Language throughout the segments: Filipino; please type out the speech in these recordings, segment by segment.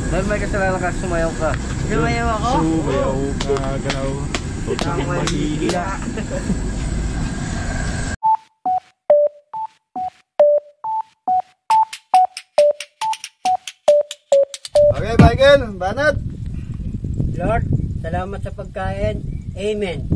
Dahil may kasalanan ka, sumayaw ka. Sumayaw ako? Sumayaw ka, galaw. Huwag kang mahihila. Okay, Michael, banat. Lord, salamat sa pagkain. Amen.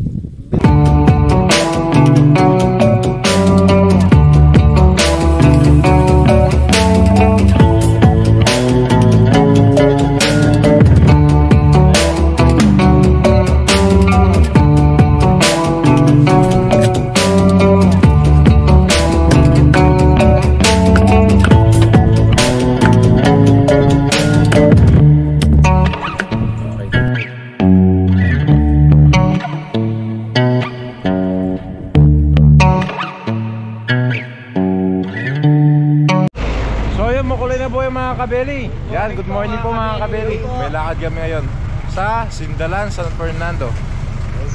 Kabeli. Yan, good morning po mga kabeli. May lakad kami ngayon sa Sindalan, San Fernando.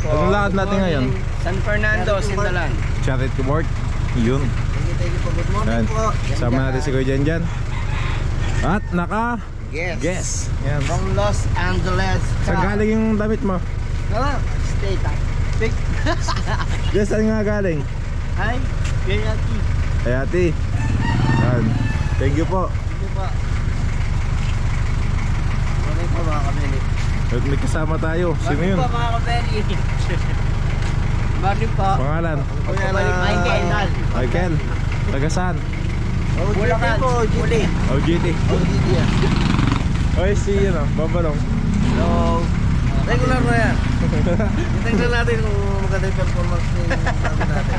Anong lakad natin ngayon? San Fernando, Sindalan. Charity work. Yun. Yan. Sama natin si Kuya Jan. At naka Guess. Yan. From Los Angeles. Saan galing yung damit mo? State. Guess, saan nga galing? Hi, Gayati. Ayati. Yan. Thank you po. Mga kabeli. At may kasama tayo. Sino yun? Mga kabeli. Morning po. Pangalan? Michael. Michael. Taga saan? Bulacan po, GT. OGT. Oy, si yun o, Babalong. Hello. Regular na yan. Tingnan natin kung maganda yung performance ni sabi natin.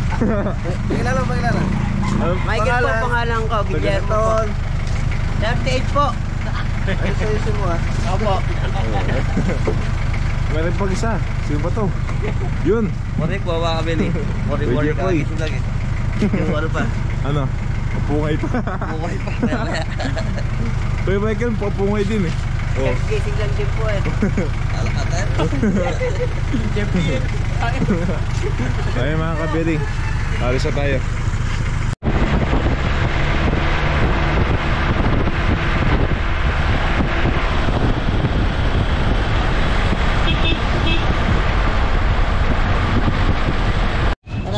Pakilala. Michael po pangalan ko. Guillermo po. 38 po. Ay, sa'yo mo ha. Opo. Meron pag isa. Sino ba to? Yun. Morning po, mga kabeli. Morning ka. Gising lagi. Yung ano pa? Ano? Papungay pa. Bukay pa. Kuya Michael, papungay din eh. Oh. Gising lang din po eh. Alakatan. Ay mga kabeli, alis na tayo.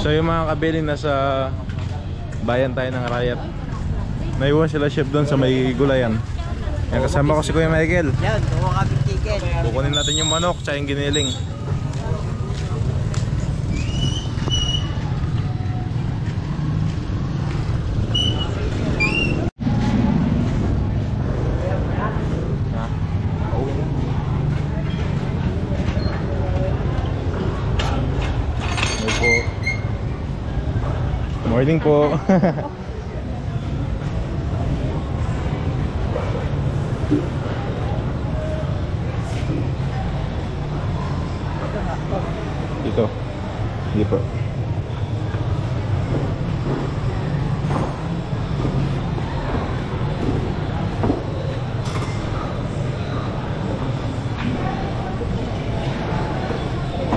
So yung mga kabeli, nasa bayan tayo ng Arayat. Naiwan sila chef doon sa may gulayan. Yan, kasama ko si Kuya Michael. Yan, kuha kami chicken. Kukunin natin yung manok tsaka yung giniling. Morning po. Dito. Hindi po.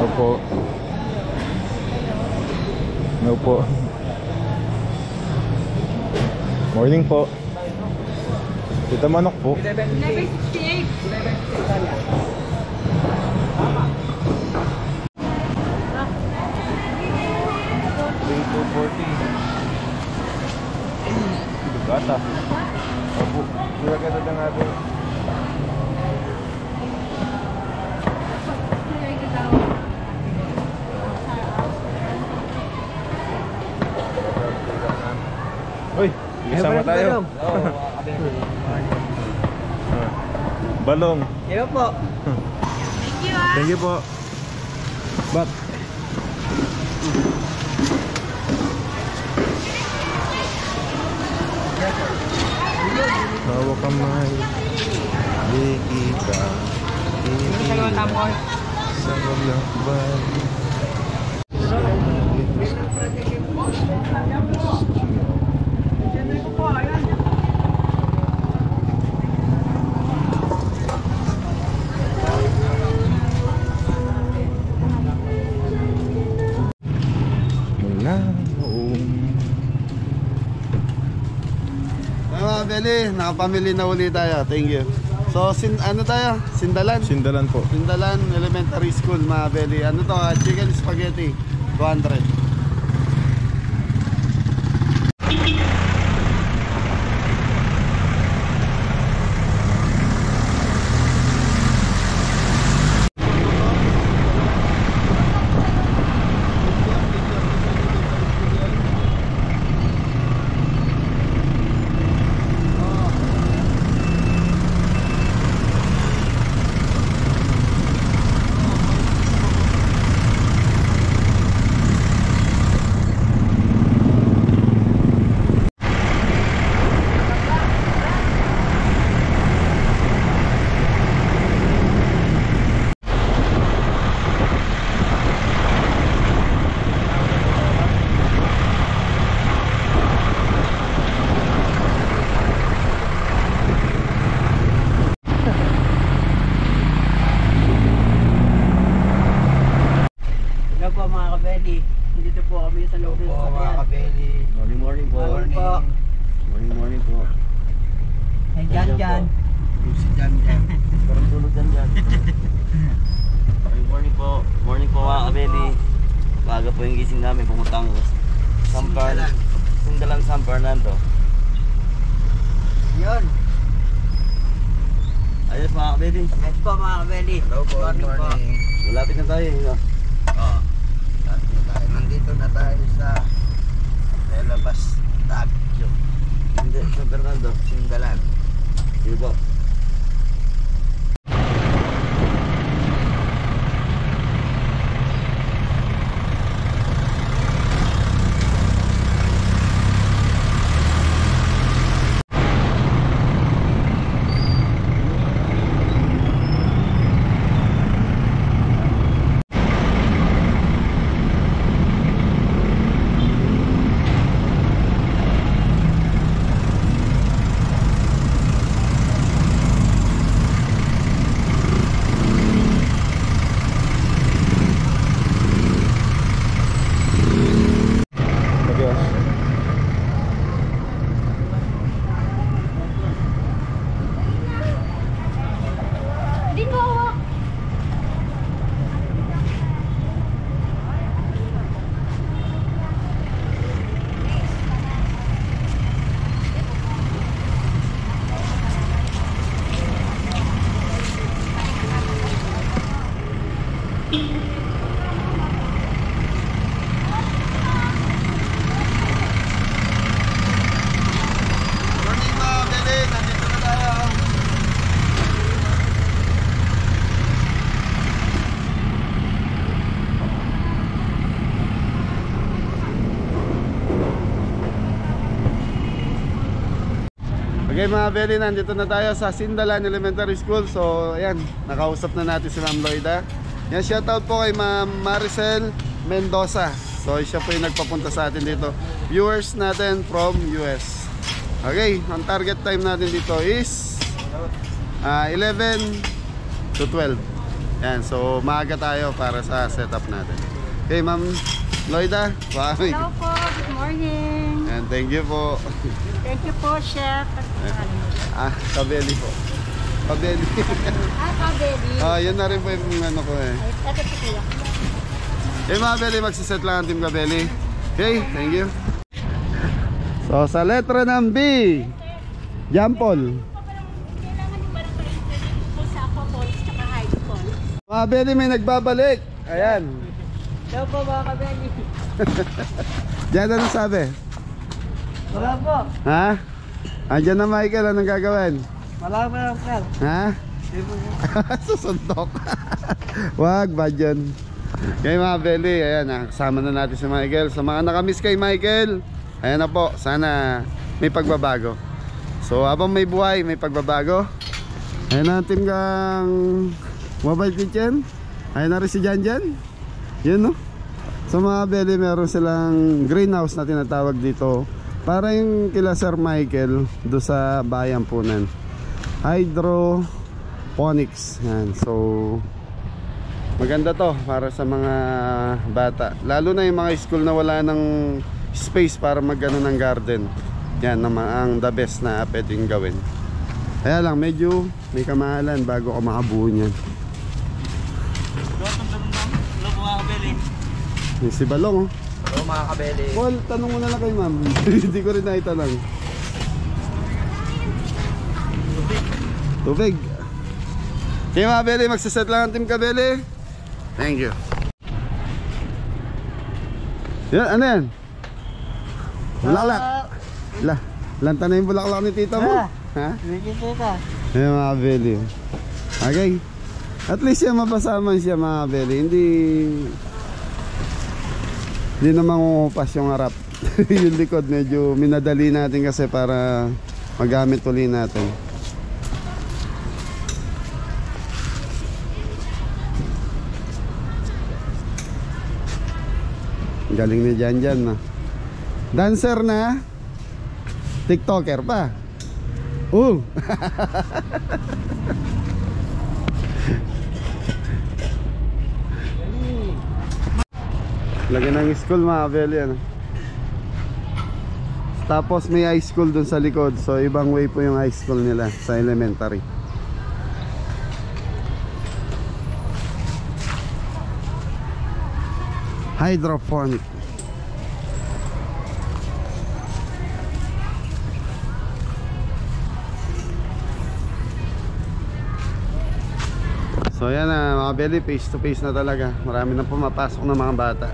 Opo. No po. Morning po. Dito manok po. 1168. 3240. Gata. Opo. Kaya ka na natin. Uy, sama tayo. Balong. Iyo po. Thank you po. Bat. Bawa kamay. Di kita. Sa maglakbay. Mga Beli, nakapamili na ulit tayo. Thank you. So, ano tayo? Sindalan? Sindalan po. Sindalan Elementary School, mga belly. Ano to? Chicken spaghetti. 200. Hello po mga kabeli. Dito po kami sa loob ng sasakyan. kabeli. Morning po. Morning po. Morning po. Hey, Jan. Si Jan. Parang tulog Jan. Morning po. Morning po mga kabeli. Baga po yung gising namin pumutang Sindalan San Fernando. Yun. Ayos mga kabeli. Yes po mga kabeli. Hello po. Morning po. Malapit na tayo. Oh. Nandito na tayo sa Relabas Tagyo. Hindi, San Fernando. Sindalan. Sige po. Morning mga belly. Nandito na tayo. Okay mga belly, nandito na tayo sa Sindalan Elementary School. So ayan, nakausap na natin si Ma'am Loida. Yan, shoutout po kay Ma'am Maricel Mendoza. So siya po yung nagpapunta sa atin dito. Viewers natin from US. Okay, ang target time natin dito is 11 to 12. Yan, so maaga tayo para sa setup natin. Okay, Ma'am Loida. Wow. Hello po, good morning. And thank you po. Thank you po, Chef. Kabeli po. Kabeli. Kabeli. Yun na rin po yung ano ko eh. Ito po kayo. Okay mga Kabeli, magsiset lang ang Team Kabeli. Okay, thank you. So sa letra ng B, Jampol. Kailangan yung parang pa-interview po sa aquapolis at high school. Mga Kabeli, may nagbabalik. Ayan. Hello po mga kabeli. Diyan, ano sabi? Wala po. Ha? Andiyan na Michael, anong gagawin? Wala po lang sir. Ha? Susundok. Wag ba dyan? Okay mga Kabeli, ayan na, kasama na natin si Michael. Sa mga nakamiss kay Michael, ayan na po, sana may pagbabago. So habang may buhay, may pagbabago. Ayan na team kang Mobile Kitchen. Ayan na rin si Janjan. Yun no. So mga Kabeli, meron silang greenhouse na tinatawag dito. Para yung kila Sir Michael do sa bayan po nan. Hydroponics. Yan. So maganda to para sa mga bata. Lalo na yung mga school na wala ng space para magano ng garden. Yan naman ang the best na pwedeng gawin. Kaya lang medyo may kamahalan bago ka makabuo niyan. Hello mga kabeli. Yung si Balong oh. Hello mga kabeli. Paul, tanong mo na lang kay ma'am. Hindi ko rin naitanong. Tubig. Okay mga kabeli, magsaset lang ang team kabeli. Thank you. Yan, ano yan? Bulaklak. Lanta na yung bulaklak ni tita mo. Ha? Yan mga kabeli. Okay. At least siya mapasaman siya mga kabeli. Hindi naman umupas yung harap. Yung likod medyo minadali natin kasi para magamit uli natin. Galing ni Janjan na. Dancer na. TikToker pa. Lagyan ng school mga kabeli ano. Tapos may high school dun sa likod. So ibang way po yung high school nila sa elementary. Hydroponic. So yan na mga belly, face to face na talaga. Marami na pumapasok ng mga bata.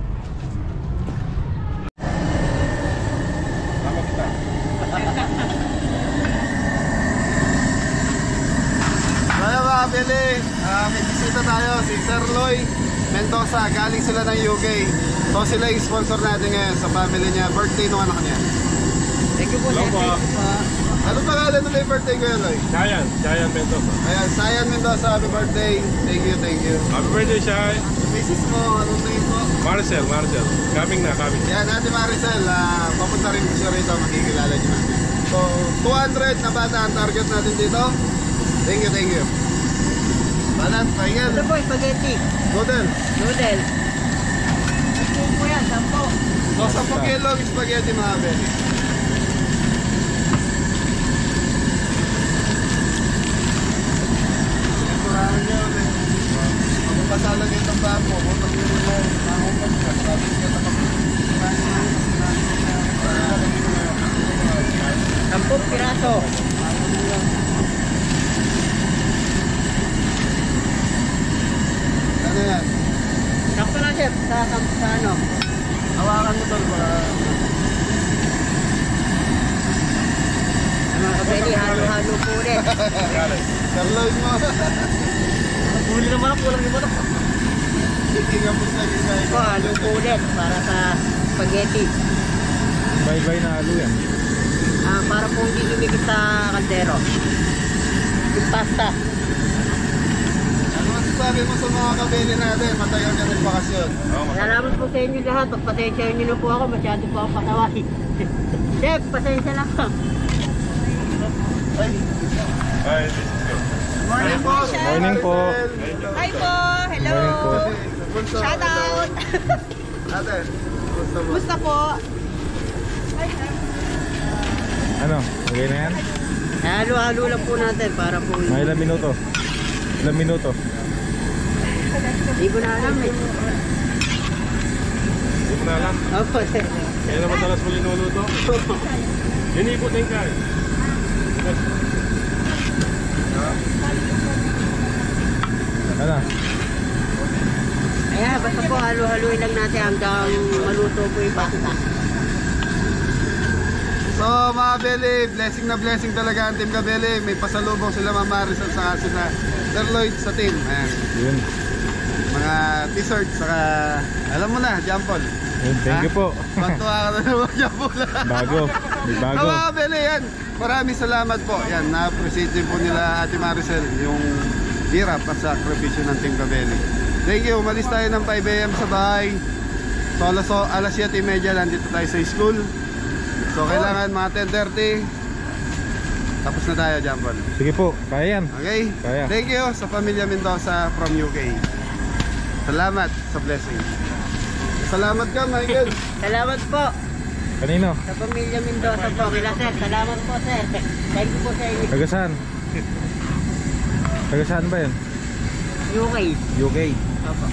Kaya mga belly, may bisita tayo si Sir Loy Mendoza, galing sila ng UK. So sila yung sponsor natin ngayon sa family niya. Birthday nung anak niya. Thank you po, sir. Anong pangalan nung may birthday ko yun, Loy? Sayan Mendoza. Ayan, Sayan Mendoza, happy birthday. Thank you, thank you. Happy birthday, Shay. Mrs. mo, anong name mo? Marcel. Coming na. Yan, Ate Maricel, papunta rin siya rito, makikilala niyo natin. So, 200 na bata ang target natin dito. Thank you, thank you. Balat, pahingan. Ito po, spaghetti. Noodle. Noodle. Ito po yan, 10. So, 10 kilo spaghetti mga beli. Kurang niya ulit. Mapapasalag yung bako. Butang yun mo. Mahupas ka. Sabi siya na kapag 10 piraso. ano yan? Sakto na, chef. Sa ano? Hawakan mo tol para... Mga kabeli, halo-halo po ulit. Carloid mo. Huli naman ako, kulang yung batok. Titingan mo sa gisa. Ito, halo po ulit para sa spaghetti. Bye-bye na halo yan. Para po hindi lumikit sa kaldero. Yung pasta. Ano masasabi mo sa mga kabili natin? Matagal ka ng bakasyon. Salamat po sa inyo lahat. Pagpasensya nyo na po ako. Masyado po ako patawari. Chef, pasensya lang. Hi. Morning po. Morning po. Hi po! Hello! Shout out! Ate, gusto mo? Gusto po? Ano? Okay na yan? Halo-halo lang po natin para po Mga ilang minuto? Ilang minuto? hindi ko na alam eh. Hindi mo na alam. Opo, sir. Kaya na madalas mo linuluto? Inipot na yung kain. Ano? Ayan, basta po halo-haloin lang natin hanggang maluto po yung pasta. So mga Beli, blessing na blessing talaga ang Team Kabeli. May pasalubong sila Ma'am Maricel saka sila Sir Lloyd sa team. Ayan. Yun. Mga t-shirt saka alam mo na, Jampol. Thank you po. Pagtuwa ka na naman, Jampol. Bago. May bago. So mga Beli, yan. Maraming salamat po. Yan, na-appreciate din po nila Ate Maricel yung hirap at sakripisyo ng Team Kabeli. Thank you. Umalis tayo ng 5 AM sa bahay. So alas 7:30 lang dito tayo sa school. So kailangan mga 10:30. Tapos na tayo, Jampol. Sige po, kaya yan. Okay? Kaya. Thank you sa pamilya Mendoza from UK. Salamat sa blessing. Salamat ka, Michael. Salamat po Kanino? sa pamilya Mendoza po. Kila sir, salamat po sir. Thank you po sa inyo. Taga saan? Taga saan ba yan? UK. UK. Opo.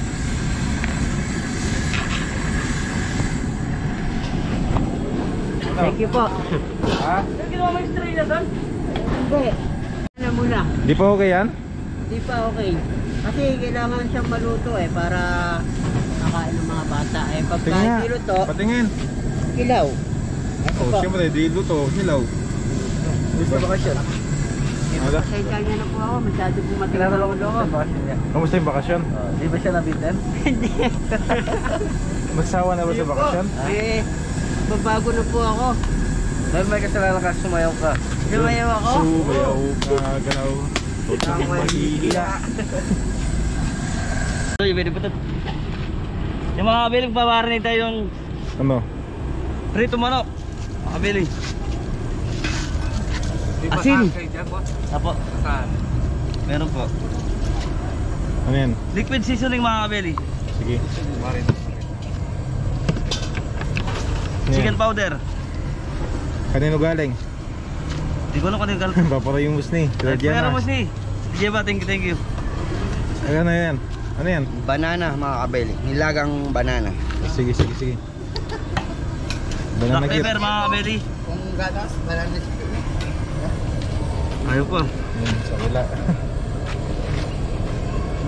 Thank you po. Ha? Ginawa mo yung stray na doon? Hindi. Ano muna? Di pa okay yan? Hindi pa okay. Kasi kailangan siyang maluto para nakain ng mga bata. Pagka Tingnan nga. hindi luto, Patingin. kilaw. Ito Oh, po. siyempre, di luto. Hilaw. Gusto bakasyon. Ada? Pasensya niya na po ako. Masyado po matilang ako. Bakasyon niya. Kamusta yung bakasyon? Di ba siya nabitin? Hindi. Magsawa na ba sa bakasyon? Babago na po ako. Dahil may kasalanan ka, sumayaw ka. Lumayaw ako. Sumayaw ka, ganaw. Ang mahihiya. Uy, pwede po ito. Yung mga kabiling pabarinig tayo yung Ano? prito manok. Mga kabiling. Asin. Apo. Saan? Meron po. Ano yan? Liquid seasoning mga kabili. Sige. Chicken powder. Kanino galing? Di ko alam kung ano yung galing. Papara yung musni. Pero mo si. DJ ba? Thank you. Ano yan? Ano yan? Banana mga kabeli. Nilagang banana. Sige. Banana Black cute. pepper mga kabili. Kung gatas, banana. Ayaw po. Sa wala.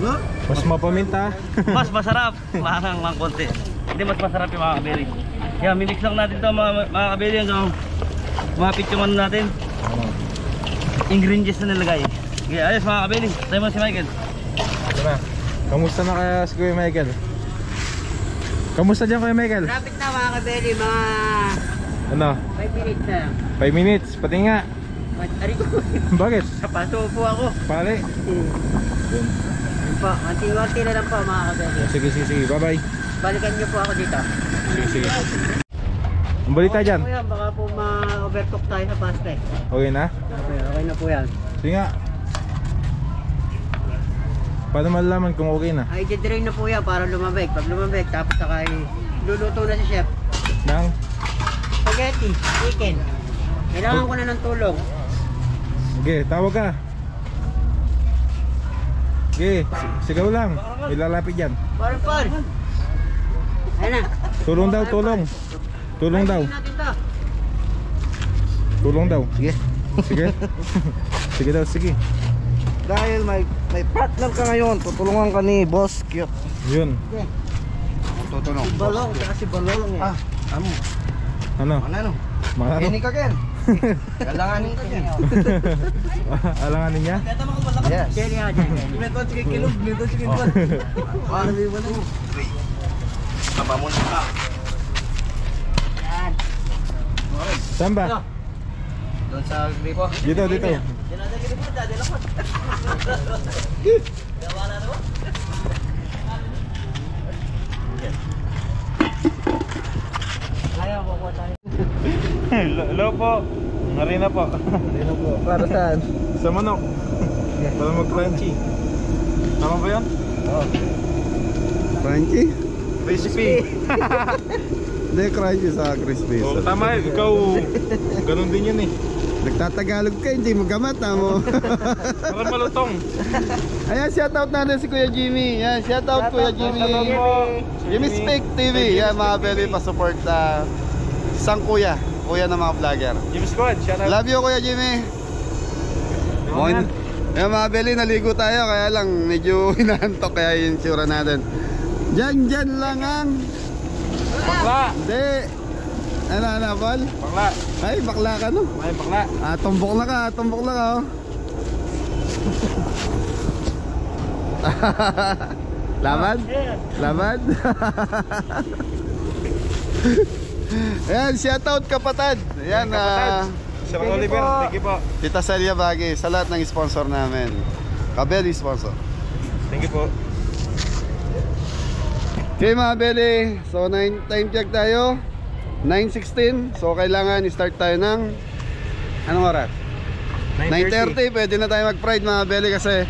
No? Mas mapaminta. Mas masarap. Mahang lang konti. Hindi mas masarap yung mga kabili. Yan, mimix lang natin ito mga kabili. Hanggang mapit yung ano natin. Ano? Ingredients na nilagay. Okay, ayos mga kabili. Tayo mo si Michael. Ito na. Kamusta na kaya si Kuya Michael? Kamusta dyan Kuya Michael? Rapid na mga kabeli. Mga Ano? 5 minutes na. 5 minutes. Pati nga. Ari ko. Bakit? Kapaso po ako. Pare. Yun. Yun po. Anti-wanti na lang po mga kabeli. Sige. Bye bye. Balikan niyo po ako dito. Sige. Ang balita dyan. Po yan, baka po ma-overcook tayo sa pasta. Okay na? Okay na po yan. Sige nga. Paano malalaman kung okay na? Ay, i-drain na po yan para lumabig. Pag lumabig, tapos saka luluto na si chef. Nang? Spaghetti, chicken. Kailangan ko na ng tulong. Sige, tawag ka. Sige, sigaw lang. Ilalapit dyan. Par. Ayun na. Tulong daw. Tulong daw. Ayun natin to. Tulong daw. Sige. Sige. Sige daw, sige. Dahil may partner ka ngayon, tutulungan ka ni Boss Cute. Yun. Tutulong. Balong, kasi balong eh. Ano? Ano? Mga Kini ka Ken. Kalanganin ka Ken. alanganin niya? Yes. Jerry ha, Jerry. Meto sige kilog, meto sige kilog. Di ba na? Kapamon ka. Yan. Saan ba? Doon sa gripo. Dito. Kaya ko po tayo. Hello po. Harina po. Para saan? Sa manok. Para mag-crunchy. Tama ba yan? Crunchy? Crispy. Hindi, crunchy sa crispy. Oh, tama eh. Ikaw, ganun din yun eh. Nagtatagalog ka, hindi magamat mo. Para malutong. Ayan, shoutout natin si Kuya Jimmy. Yan, shoutout Kuya Jimmy. Jimmy Speak TV. Yan, mga belly, pa-support na isang kuya ng mga vlogger. Jimmy Squad, shout out. Love you, Kuya Jimmy. Ayan, mga belly, naligo tayo. Kaya lang, medyo hinahantok. Kaya yung tsura natin. Dyan lang ang... Bakla. Hindi. Ano, Paul? Bakla. Ay, bakla ka no? Ay, bakla. Tumbok na ka, oh. Laban? Ayan, shoutout kapatid. Ayan, Sir Oliver, thank you po. Tita Celia Bagay, sa lahat ng sponsor namin. Kabeli sponsor. Thank you po. Okay mga Beli, so time check tayo 9:16, so kailangan i-start tayo ng anong oras? 9:30, pwede na tayo mag-fried mga Beli kasi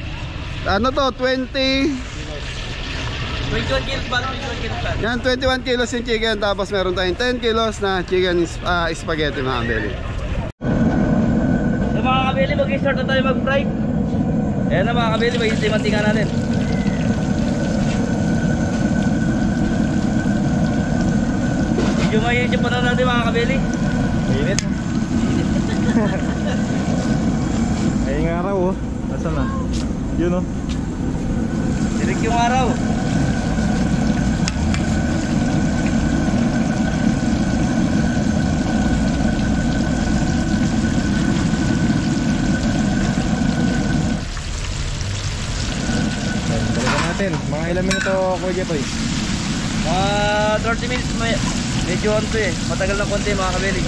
ano to, 21 kilos ba? 21 kilos ba? yan 21 kilos yung chicken, tapos meron tayong 10 kilos na chicken spaghetti mga Beli. So mga kabili, mag-start na tayo mag-fry. Ayan na mga kabili, may yung mantika natin. Medyo mahihit yung panahon natin mga kabili. Mainit. Ay, yung araw oh. Nasaan na? Yun oh. Dirik yung araw. Balikan natin. Mga ilang minuto, Kuya Jepoy? Mga 30 minutes medyo ano eh. Matagal na konti mga kabili.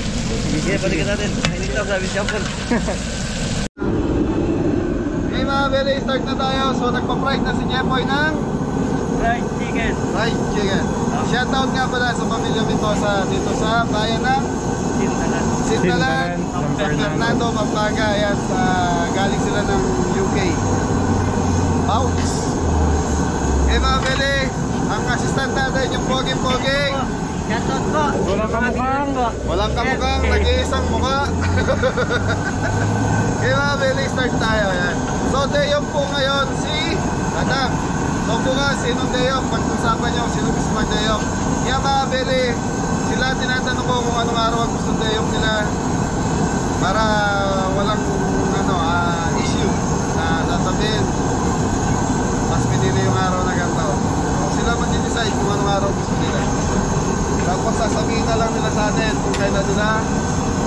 Sige, balikan natin. Mainit lang sabi si Jampol. Okay mga beli, start na tayo. So nagpa-fried na si Jepoy ng Fried chicken. fried chicken. Shoutout nga pala sa pamilya Mendoza dito sa bayan ng Sintalan. Sintalan, San Fernando, Pampanga. Ayan, galing sila ng UK. Bouts. Okay mga beli, ang assistant natin yung Pogi-Pogi. Shoutout po. Walang kamukhang. Walang kamukhang, nag-iisang mukha. Okay mga beli, start tayo. Ayan. So day off po ngayon si Madam. So bukas, sinong day off? Pag-usapan nyo, sino gusto mag-day off? Yan mga beli, sila tinatanong ko kung anong araw ang gusto day off nila para walang issue na sasabihin mas pinili yung araw na ganito. So sila mag-decide kung anong araw gusto nila. Tapos sasabihin na lang nila sa atin kung kailan nila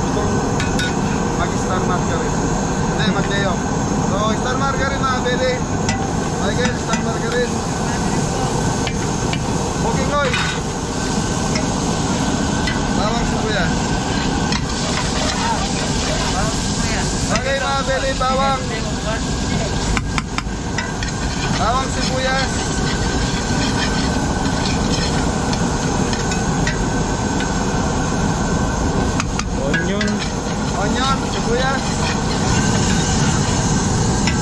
gustong mag-star margarine. Hindi, mag-day off. So star margarine mga beli. Michael, star margarine. Booking oil. Bawang sibuyas. Okay mga beli, bawang sibuyas. Onion, sibuyas.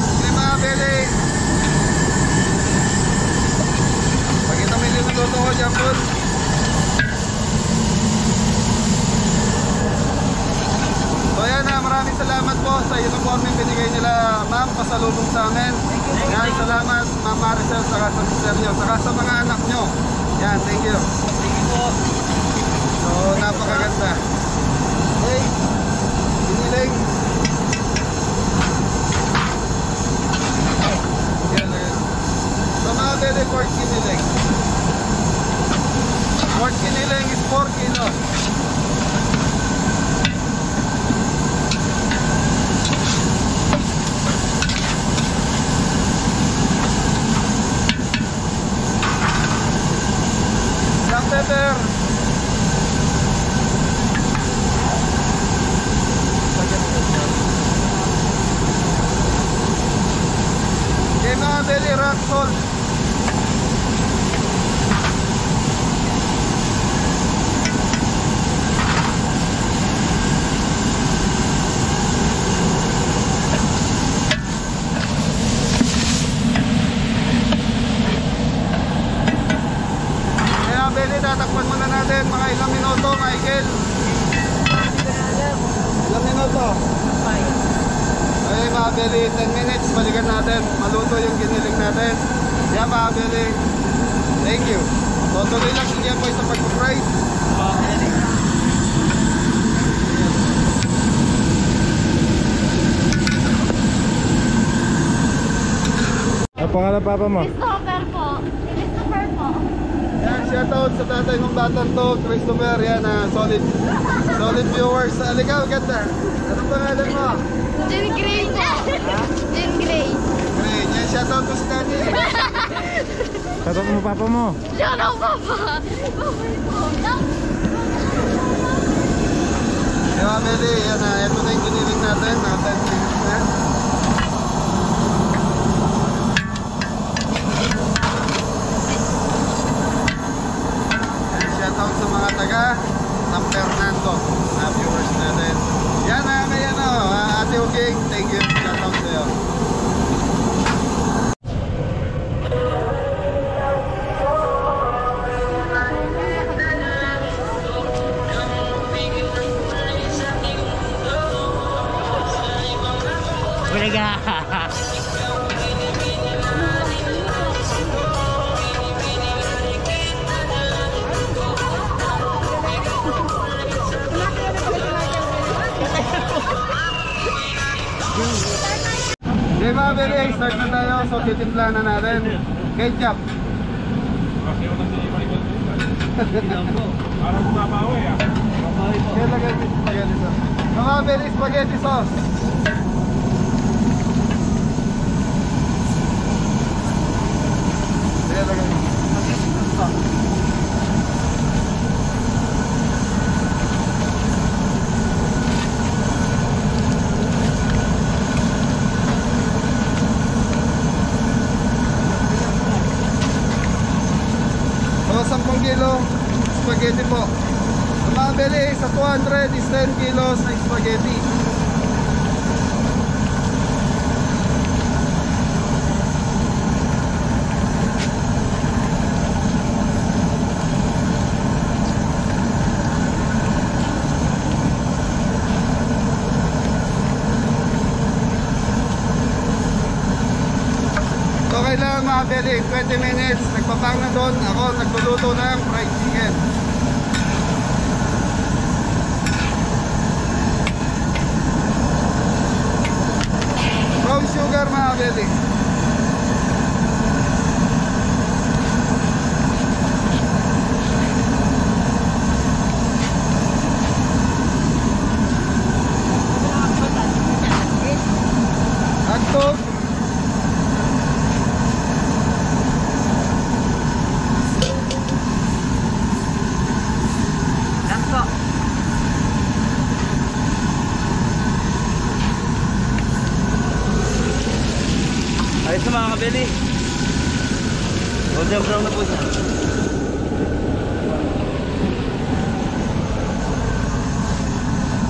Okay mga beli. Pakita mo yung niluto ko dyan po. So yan na, maraming salamat po sa uniform yung binigay nila ma'am, pasalubong sa amin. Yan, salamat Ma'am Maricel, saka sa sister nyo, saka sa mga anak nyo. Yan, thank you. Thank you po. So napakaganda. Okay, biniling. Yan, yan. So mga beli, pork kiniling. Pork kiniling is 4 kilos. Black pepper. Okay mga beli, rock salt. Kaya beli, tatakpan muna natin mga ilang minuto, Michael. Ilang minuto? Okay mga beli, 10 minutes, balikan natin. Maluto yung giniling natin. Kaya mga beli, thank you. So tuloy lang si Jepoy sa pag-fry. Mga kabili. Ang pangalan papa mo? Christopher po. Christopher po. Yan, shoutout sa tatay ng batang to, Christopher. Yan, solid viewers. Aligaw, ganda. Anong pangalan mo? Jen Gray po. Jen Gray. Great. Yan, shoutout ko si daddy. Tatok mo papa mo? Shout out, Papa. Kaya Meli, yan na. Ito na yung giniling natin. 10 minutes na. Yan, shoutout sa mga taga San Fernando na viewers natin. Yan na, kaya na. Ate Uging, thank you. Shoutout sa'yo. Belly, start na tayo. So titimpla na natin. Ketchup. Parang bumabawi ah. Kaya lagay ko spaghetti sauce. Mga Belly, spaghetti sauce. Kaya lagay ko. Mga 10 kilo spaghetti po. Ang mga Belly, sa 200 is 10 kilos na spaghetti. So kailangan mga Belly, 20 minutes. Nagpapang na doon. Ako nagluluto ng fried chicken. Brown sugar mga Belly. Hotdog. Lakso. Ayos na mga kabeli. Golden brown na po siya.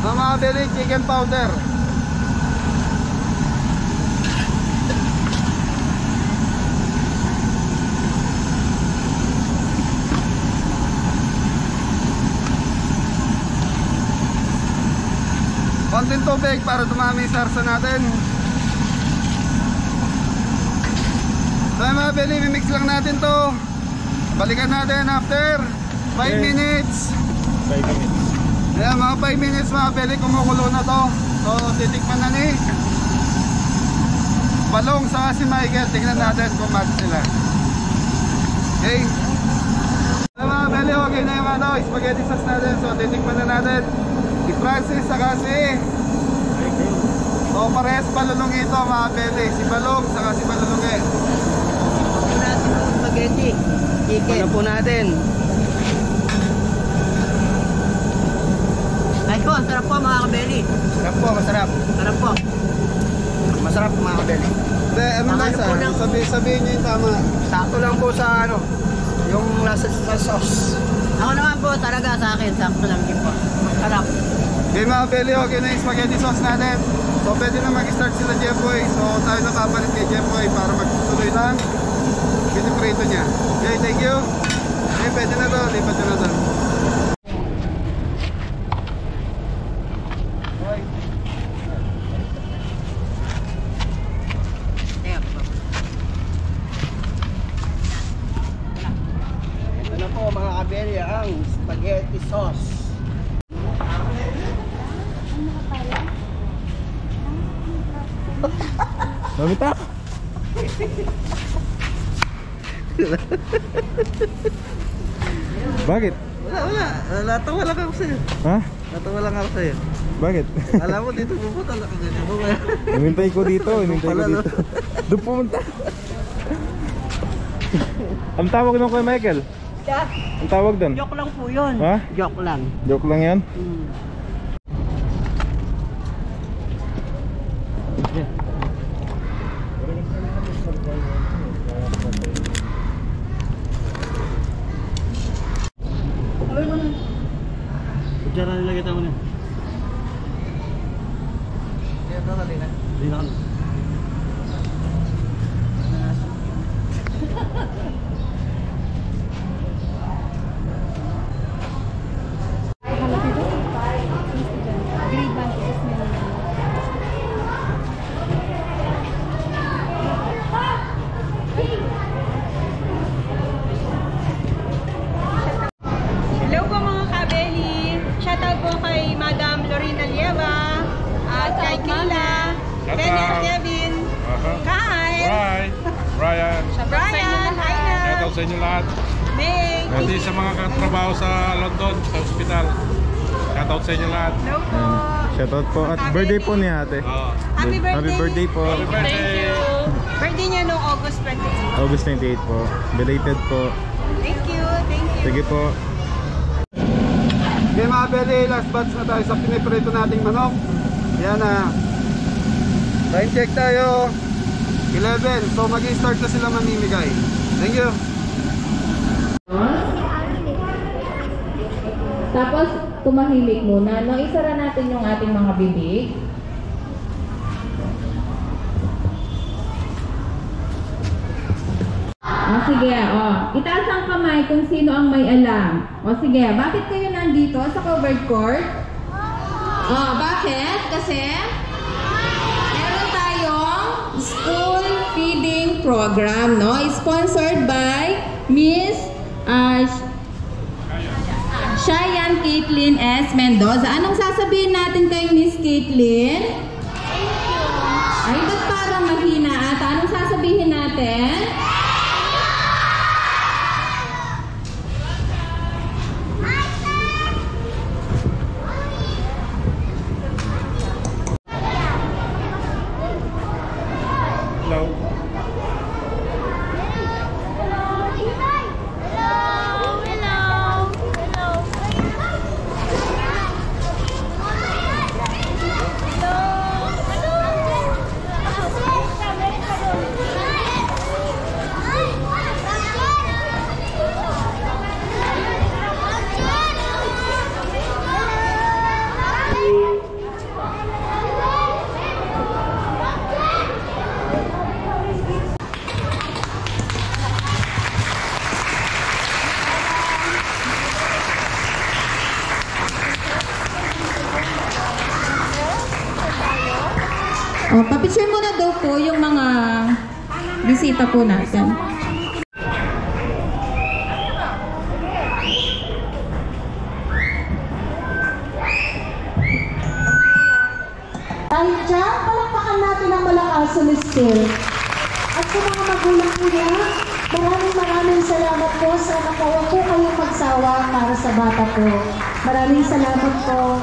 Mga Belly, chicken powder. Konting tubig para dumami yung sarsa natin. So mga Belly, mimix lang natin to. Balikan natin after 5 minutes. 5 minutes. Ayan, mga 5 minutes mga Belly, kumukulo na to. So titikman na ni Balong sa si Michael. Tingnan natin kung match sila. Okay. So mga Belly, okay na yung spaghetti sauce natin. So titikman na natin si Francis saka si parehas palulong ito mga Belly. Si Balong saka si Balulungi. Ito natin yung spaghetti. Chicken. Ano po natin? Ay ko, sarap po mga kabeli. Sarap po, masarap. Sarap po. Masarap mga kabeli. Hindi, ano Ang lang ano sa po ng- sabihin nyo yung tama. Sakto lang po sa ano, yung lasa sa sauce. Ako naman po talaga sa akin, sakto lang din po. Masarap. Okay mga Belly, okay na yung spaghetti sauce natin. So pwede na mag-start sila Jeffoy. So tayo nakapalit kay Jeffoy para magtuloy lang piniprito niya. Okay, thank you. Okay, pwede na to, lipat na to. Ito na po mga kabeli ang spaghetti sauce. Mamitak! Bakit? Wala. Natawa lang ako sa'yo. Ha? Natawa lang ako sa'yo. Bakit? Alam mo dito pupunta na kaganyan mo. Hinintay ko dito, hinintay ko Pala, no? dito. Doon pumunta. Ang tawag nung kay Michael? Ang tawag doon? Joke lang po yun. Ha? Joke lang. Joke lang yan? Diyan na nilagay tayo na. Yan na natin. Hindi na kami. sa inyo lahat. Thank Pati sa mga katrabaho sa London, sa ospital. Shoutout sa inyo lahat. you po. Shoutout po. At birthday po ni ate. Happy birthday. Happy birthday po. Happy birthday. Thank you. Birthday niya noong August 28. August 28 po. Belated po. Thank you. Thank you. Sige po. Okay mga Beli, last batch na tayo sa piniprito nating manok. Yan na. Time check tayo. 11. So mag-i-start na sila mamimigay. Thank you. Tapos, tumahimik muna. No, isara natin yung ating mga bibig. O sige, itaas ang kamay kung sino ang may alam. O sige, bakit kayo nandito sa covered court? Bakit? Kasi meron tayong school feeding program, no? Sponsored by Miss Cheyenne Caitlin S. Mendoza. Anong sasabihin natin kay Miss Caitlin? Ay, ba't parang mahina ata? Anong sasabihin natin? Hello. Papicture muna daw po yung mga bisita po natin. Dahil dyan, palakpakan natin ang malakas sa Mister. At sa mga magulang po niya, maraming salamat po sa nakawa po kayong magsawa para sa bata po. Maraming salamat po.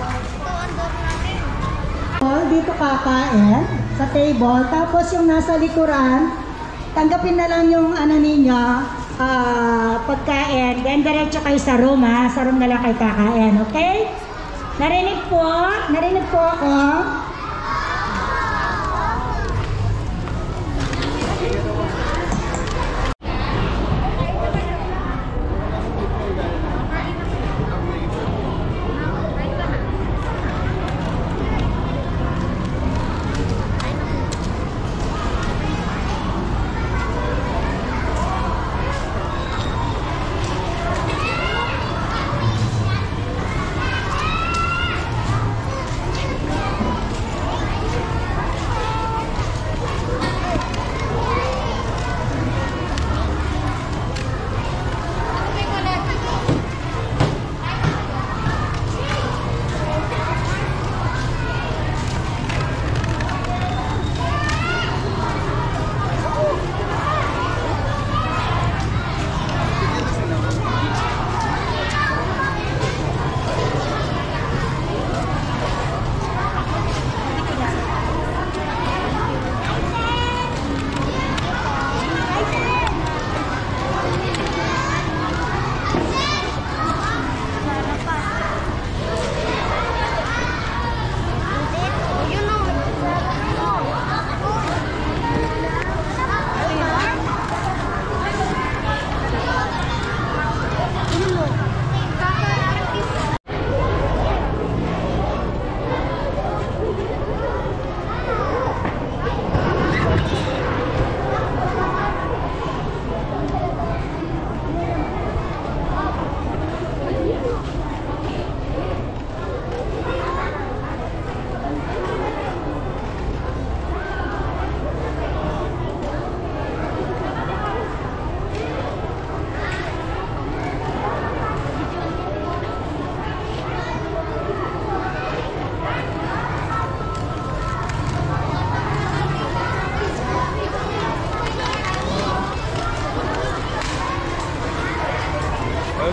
Dito kakain sa table, tapos yung nasa likuran, tanggapin na lang yung ano ninyo, pagkain, then diretso kayo sa room ha, sa room na lang kayo kakain, okay? Narinig po ako.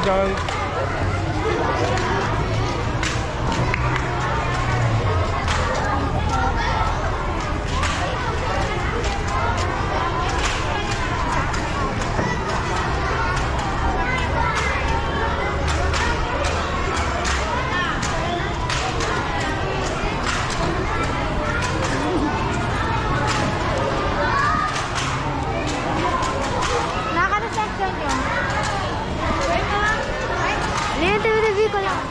Joy. Naka-section yun. Review ko lang.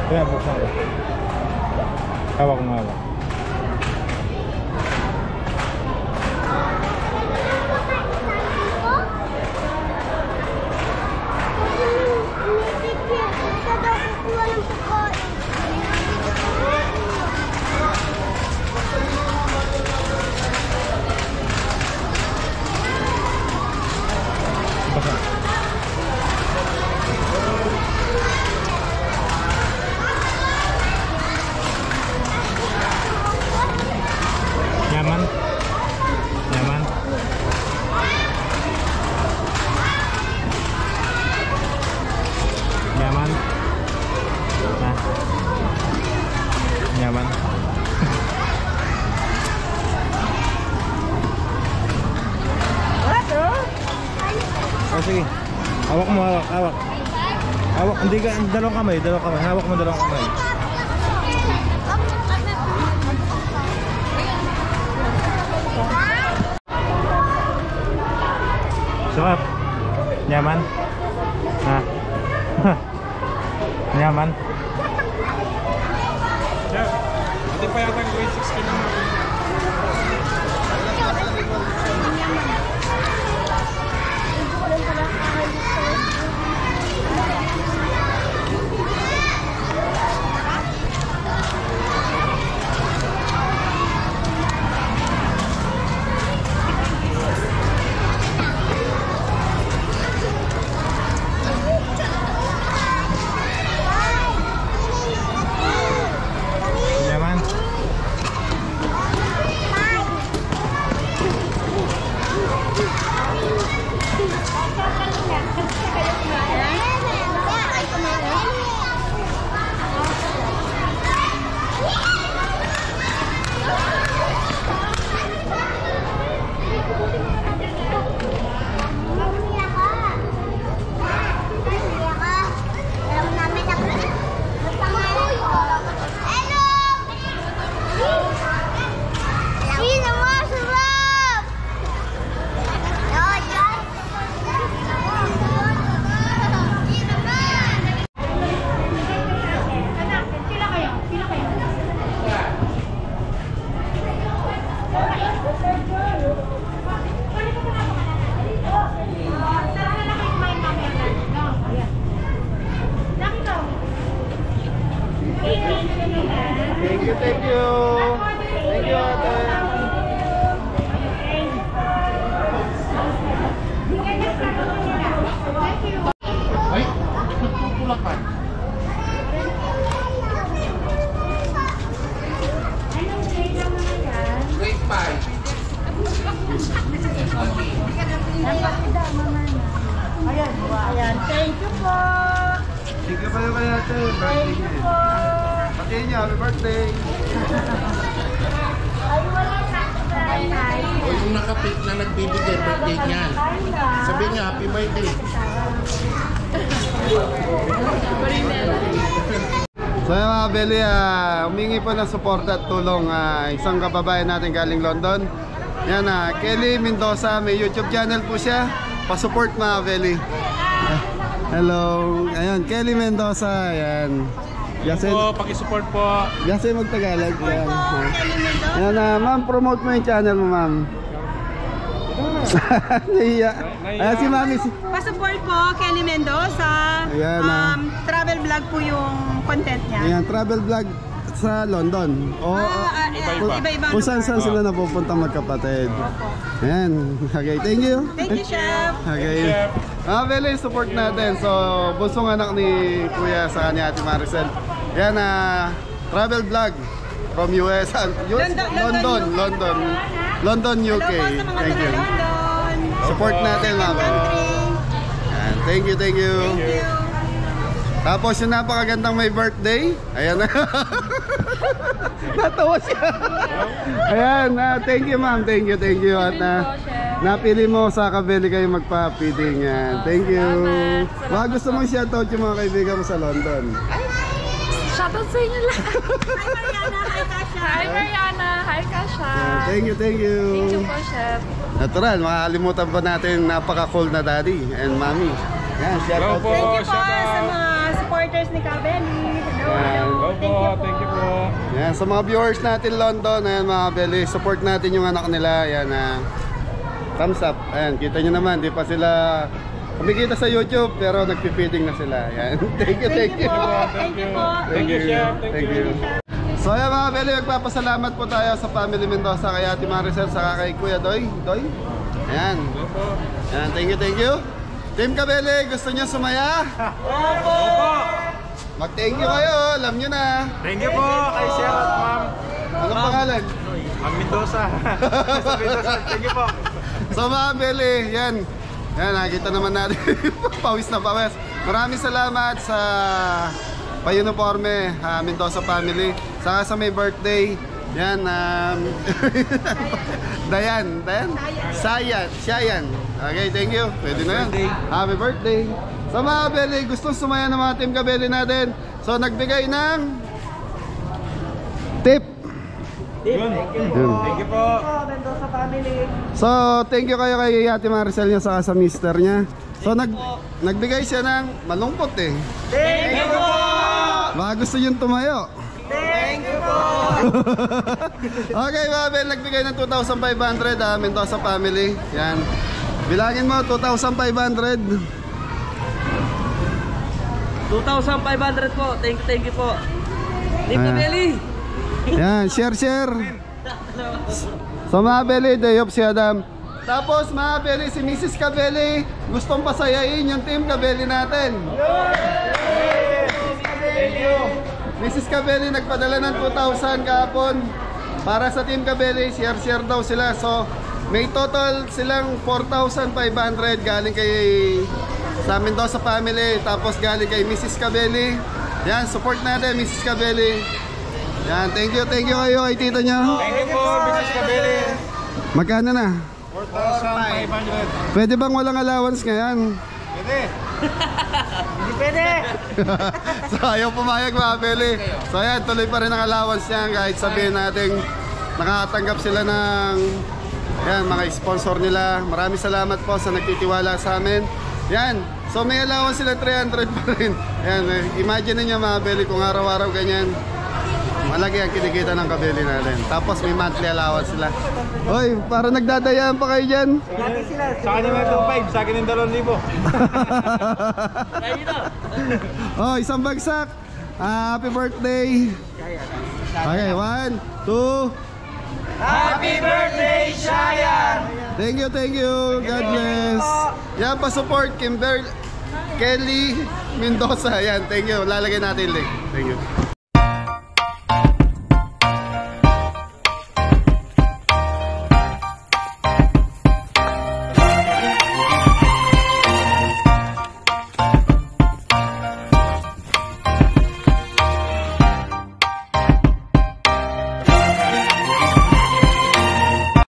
Kaya buksan ko. Hawak mo hawak. Nyaman? Nyaman? Nyaman? Nah. Nyaman? Oh, sige. Hawak mo, hawak, hawak. Hawak, hindi ka, dalawang kamay, hawak mo dalawang kamay. Sarap. Nyaman? Ha? Nyaman? Chef, hindi pa yata yung grade 16 naman. Thank you, thank you. Thank you, ate. Ay, nagtutulakan. Grade 5. Ayan, thank you po. Thank you kayo kay ate. Birthday niya. Pati niya, happy birthday. Ay, wala na. O yung nakapit na nagbibigay birthday niyan. Sabi niya, happy birthday. So yung mga Belly, humingi po ng suporta at tulong isang kababayan natin galing London. Yan, Kelly Mendoza, may YouTube channel po siya. Pa-support mga Belly. Hello, ayun, Kelly Mendoza, ayan. Yasin po, paki-support po. Yasin mag-Tagalog. Yan, ma'am, promote mo yung channel mo, ma'am. Nahiya. Ayan si Mami. Pa-support po, Kelly Mendoza. Ayan, travel vlog po yung content niya. Ayan, travel vlog sa London. Iba-iba. Kung saan sila napupunta magkapatid. Ayan. Okay, thank you. Thank you, Chef. Okay. Belly, support natin. So, bunsong anak ni Kuya sa kanya, Ate Maricel. Yan, travel vlog from US, London, UK. Thank you. Support natin, mga. Yan, thank you. Thank you. Tapos yung napakagandang may birthday. Ayan na. Natawa siya. Ayan, thank you ma'am. Thank you. At napili mo sa Kabeli kayo magpa-feeding. Thank you. Baka gusto mong shoutout yung mga kaibigan mo sa London. Shoutout sa inyo lang. Hi Mariana, hi Kasha. Hi Mariana, hi Kasha. Thank you. Thank you po, Chef. Natural, makakalimutan pa natin napaka-cool na daddy and mommy. Yan, shoutout po. Thank you po sa mga supporters ni Kabeli. Hello. Thank you po. Yan, sa mga viewers natin London, ayan mga Belly, support natin yung anak nila. Yan, thumbs up. Ayan, kita nyo naman, di pa sila kumikita sa YouTube pero nagpipitting na sila. Yan. Thank you. Thank you, Chef. Thank you. So ayan mga Belly, magpapasalamat po tayo sa family Mendoza, kay Ate Maricel, saka kay Kuya Doy. Ayan. Ayan, thank you. Team Kabeli, gusto nyo sumaya? Opo! Mag-thank you kayo, alam nyo na. Thank you po kay Sir at Ma'am. Anong pangalan? Ma'am Mendoza. Sa Mendoza, thank you po. So mga Beli, yan, nakita naman natin. Pawis na pawis. Maraming salamat sa pa-uniforme, Mendoza family. Saka sa may birthday, yan, Sayan. Okay, thank you. Pwede na yan. Happy birthday. Sa mga Beli, gustong sumaya ng mga Team Kabeli natin. So, nagbigay ng tip. Thank you po. Mendoza family. So, thank you kayo kay Ate Maricel niya saka sa mister niya. So, nagbigay siya ng malungkot eh. Thank you po. Baka gusto yung tumayo. Thank you po. Okay, Mabel, nagbigay ng 2,500 Mendoza family. Yan. Bilangin mo, 2,500. 2,500 po. Thank you po. Team Kabeli. Yan, share. So mga Beli, day off si Adam. Tapos mga Beli, si Mrs. Kabeli gustong pasayain yung Team Kabeli natin. Mrs. Kabeli nagpadala ng 2,000 kahapon para sa Team Kabeli. Share daw sila. So may total silang 4,500 galing kay sa Mendoza family. Tapos galing kay Mrs. Kabeli. Yan, support natin Mrs. Kabeli. Yan, thank you kayo kay tita nyo. Thank you po, Mrs. Kabeli. Magkano na? 4,500. Pwede bang walang allowance ngayon? Pwede. Hindi pwede. So ayaw pumayag mga Beli. So ayan, tuloy pa rin ang allowance niya kahit sabihin natin nakatanggap sila ng mga sponsor nila. Maraming salamat po sa nagtitiwala sa amin. Yan, so may allowance sila 300 pa rin. Yan, imagine niyo mga Beli kung araw-araw ganyan. Malaki ang kinikita ng Kabeli natin. Tapos may monthly allowance sila. Hoy, para nagdadayaan pa kayo dyan. Sa akin na 2,500, sa akin yung 2,000. Oh, isang bagsak. Happy birthday. Okay, 1, 2. Happy birthday, Shayan! Thank you. God bless. Yan, pa-support Kelly Mendoza. Yan, thank you. Lalagay natin yung link. Thank you.